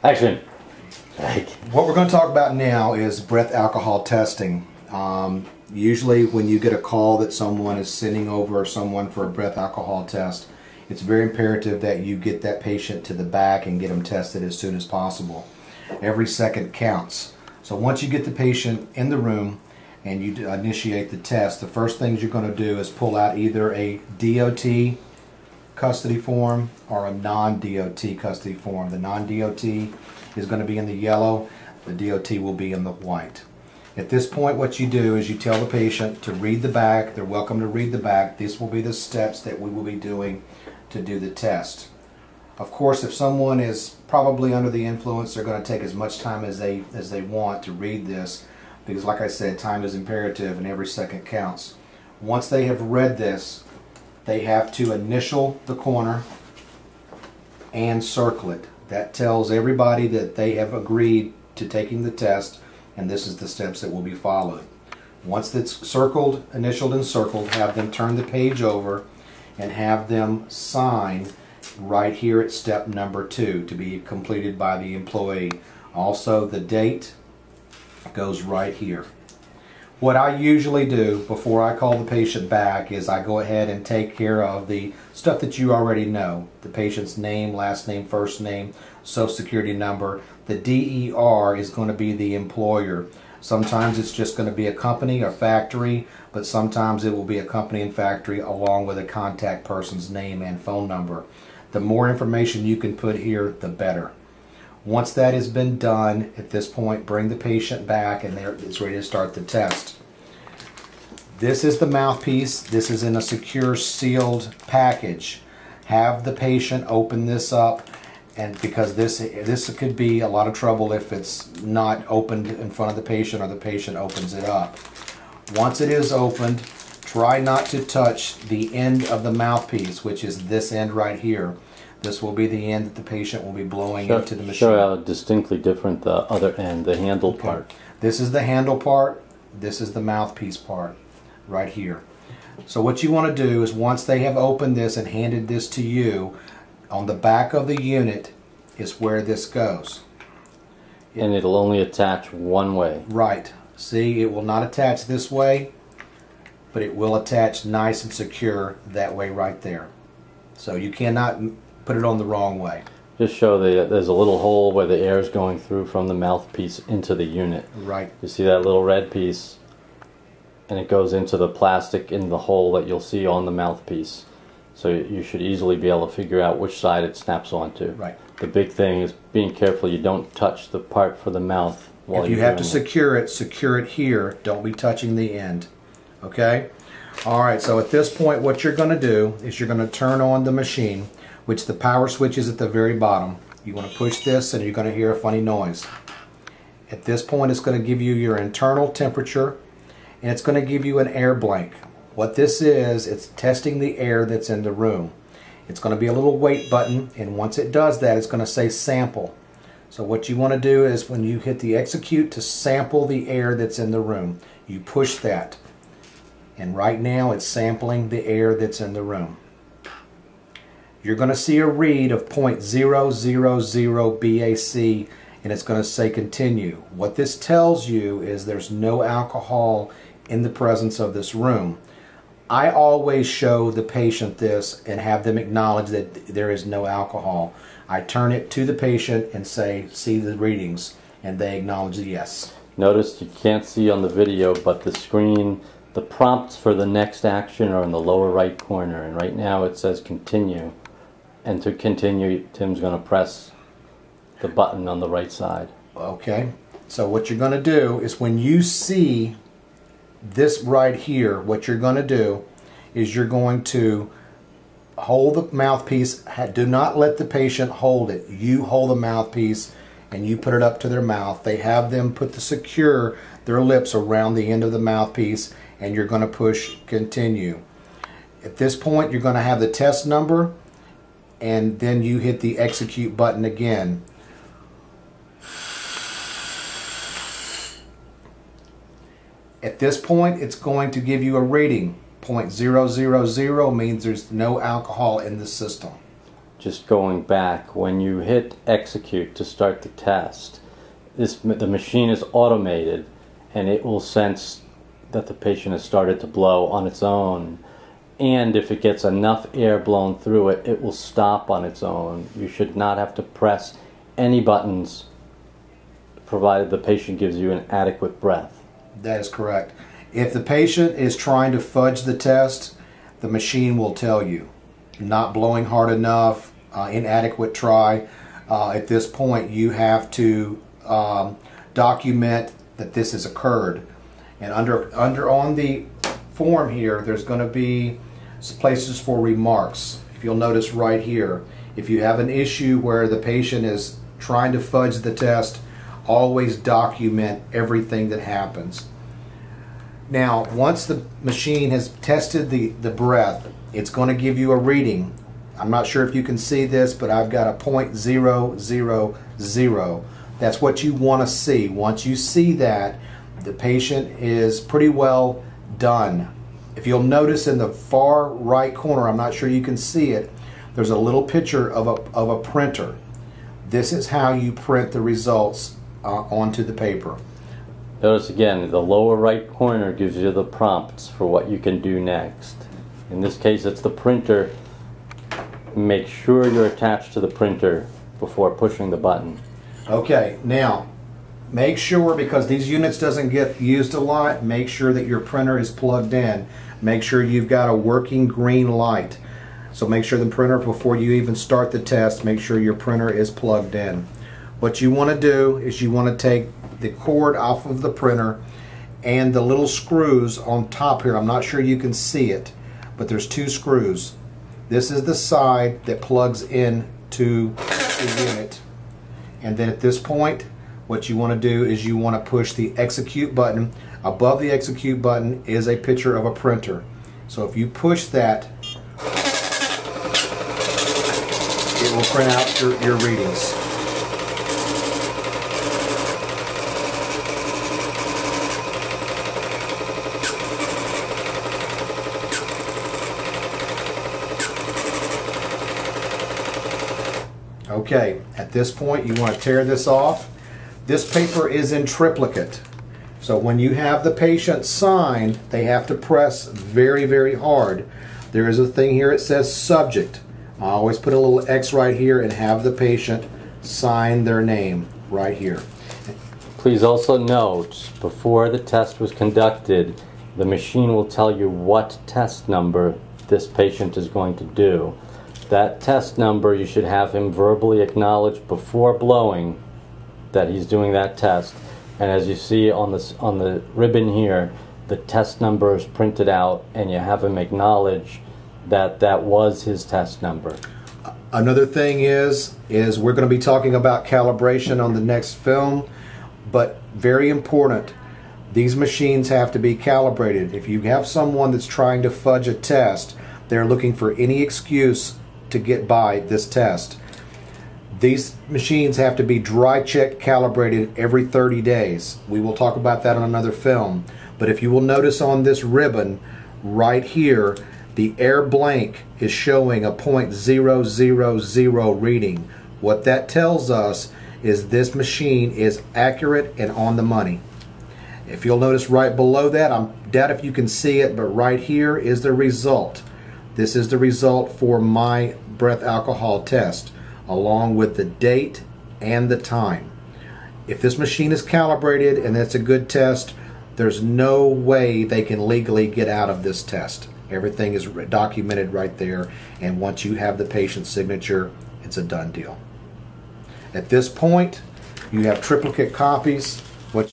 Action. What we're going to talk about now is breath alcohol testing. Usually when you get a call that someone is sending over someone for a breath alcohol test, it's very imperative that you get that patient to the back and get them tested as soon as possible. Every second counts. So once you get the patient in the room and you initiate the test, the first things you're going to do is pull out either a DOT custody form or a non-DOT custody form. The non-DOT is going to be in the yellow, the DOT will be in the white. At this point, what you do is you tell the patient to read the back. They're welcome to read the back. These will be the steps that we will be doing to do the test. Of course, if someone is probably under the influence, they're going to take as much time as they want to read this, because like I said, time is imperative and every second counts. Once they have read this, they have to initial the corner and circle it. That tells everybody that they have agreed to taking the test, and this is the steps that will be followed. Once it's circled, initialed and circled, have them turn the page over and have them sign right here at step number 2 to be completed by the employee. Also, the date goes right here. What I usually do before I call the patient back is I go ahead and take care of the stuff that you already know. The patient's name, last name, first name, social security number. The DER is going to be the employer. Sometimes it's just going to be a company or factory, but sometimes it will be a company and factory along with a contact person's name and phone number. The more information you can put here, the better. Once that has been done, at this point, bring the patient back and it's ready to start the test. This is the mouthpiece. This is in a secure sealed package. Have the patient open this up, and because this could be a lot of trouble if it's not opened in front of the patient or the patient opens it up. Once it is opened, try not to touch the end of the mouthpiece, which is this end right here. This will be the end that the patient will be blowing into the machine. Show how distinctly different the other end, the handle part. This is the handle part. This is the mouthpiece part right here. So what you want to do is once they have opened this and handed this to you, on the back of the unit is where this goes. And it'll only attach one way. Right. See, it will not attach this way, but it will attach nice and secure that way right there. So you cannot put it on the wrong way. Just show that there's a little hole where the air is going through from the mouthpiece into the unit. Right. You see that little red piece, and it goes into the plastic in the hole that you'll see on the mouthpiece. So you should easily be able to figure out which side it snaps onto. Right. The big thing is being careful you don't touch the part for the mouth while if you have to secure it here. Don't be touching the end. Okay? Alright, so at this point what you're going to do is you're going to turn on the machine, which the power switch is at the very bottom. You want to push this and you're going to hear a funny noise. At this point it's going to give you your internal temperature and it's going to give you an air blank. What this is, it's testing the air that's in the room. It's going to be a little wait button, and once it does that, it's going to say sample. So what you want to do is when you hit the execute to sample the air that's in the room, you push that. And right now it's sampling the air that's in the room. You're going to see a read of 0.000 BAC, and it's going to say continue. What this tells you is there's no alcohol in the presence of this room. I always show the patient this and have them acknowledge that there is no alcohol. I turn it to the patient and say, see the readings, and they acknowledge yes. Notice you can't see on the video, but the screen, the prompts for the next action are in the lower right corner, and right now it says continue. And to continue, Tim's going to press the button on the right side. Okay, so what you're going to do is when you see this right here, what you're going to do is you're going to hold the mouthpiece. Do not let the patient hold it. You hold the mouthpiece and you put it up to their mouth. They have them put their lips around the end of the mouthpiece, and you're going to push continue. At this point you're going to have the test number, and then you hit the execute button again. At this point, it's going to give you a reading. 0.000 means there's no alcohol in the system. just going back, when you hit execute to start the test, the machine is automated, and it will sense that the patient has started to blow on its own. And if it gets enough air blown through it, it will stop on its own. You should not have to press any buttons, provided the patient gives you an adequate breath. That is correct. If the patient is trying to fudge the test, the machine will tell you. Not blowing hard enough, inadequate try. At this point, you have to document that this has occurred. And under on the form here, there's going to be places for remarks. If you'll notice right here, if you have an issue where the patient is trying to fudge the test, always document everything that happens. Now, once the machine has tested the breath, it's going to give you a reading. I'm not sure if you can see this, but I've got a .000. That's what you want to see. Once you see that, the patient is pretty well done. If you'll notice in the far right corner, I'm not sure you can see it, there's a little picture of a printer. This is how you print the results onto the paper. Notice again, the lower right corner gives you the prompts for what you can do next. In this case, it's the printer. Make sure you're attached to the printer before pushing the button. Okay, now make sure, because these units doesn't get used a lot, make sure that your printer is plugged in. Make sure you've got a working green light. So make sure the printer, before you even start the test, make sure your printer is plugged in. What you want to do is you want to take the cord off of the printer and the little screws on top here. I'm not sure you can see it, but there's two screws. This is the side that plugs in to the unit. And then at this point, what you want to do is you want to push the execute button. Above the execute button is a picture of a printer. So if you push that, it will print out your readings. Okay, at this point you want to tear this off. This paper is in triplicate. So when you have the patient sign, they have to press very, very hard. There is a thing here, it says subject. I always put a little X right here and have the patient sign their name right here. Please also note, before the test was conducted, the machine will tell you what test number this patient is going to do. That test number, you should have him verbally acknowledge before blowing that he's doing that test. And as you see on the ribbon here, the test number is printed out, and you have him acknowledge that that was his test number. Another thing is we're going to be talking about calibration on the next film, but very important, these machines have to be calibrated. If you have someone that's trying to fudge a test, they're looking for any excuse to get by this test. These machines have to be dry check calibrated every 30 days. We will talk about that on another film. But if you will notice on this ribbon right here, the air blank is showing a .000 reading. What that tells us is this machine is accurate and on the money. If you'll notice right below that, I doubt if you can see it, but right here is the result. This is the result for my breath alcohol test, along with the date and the time. If this machine is calibrated and it's a good test, there's no way they can legally get out of this test. Everything is documented right there, and once you have the patient's signature, it's a done deal. At this point, you have triplicate copies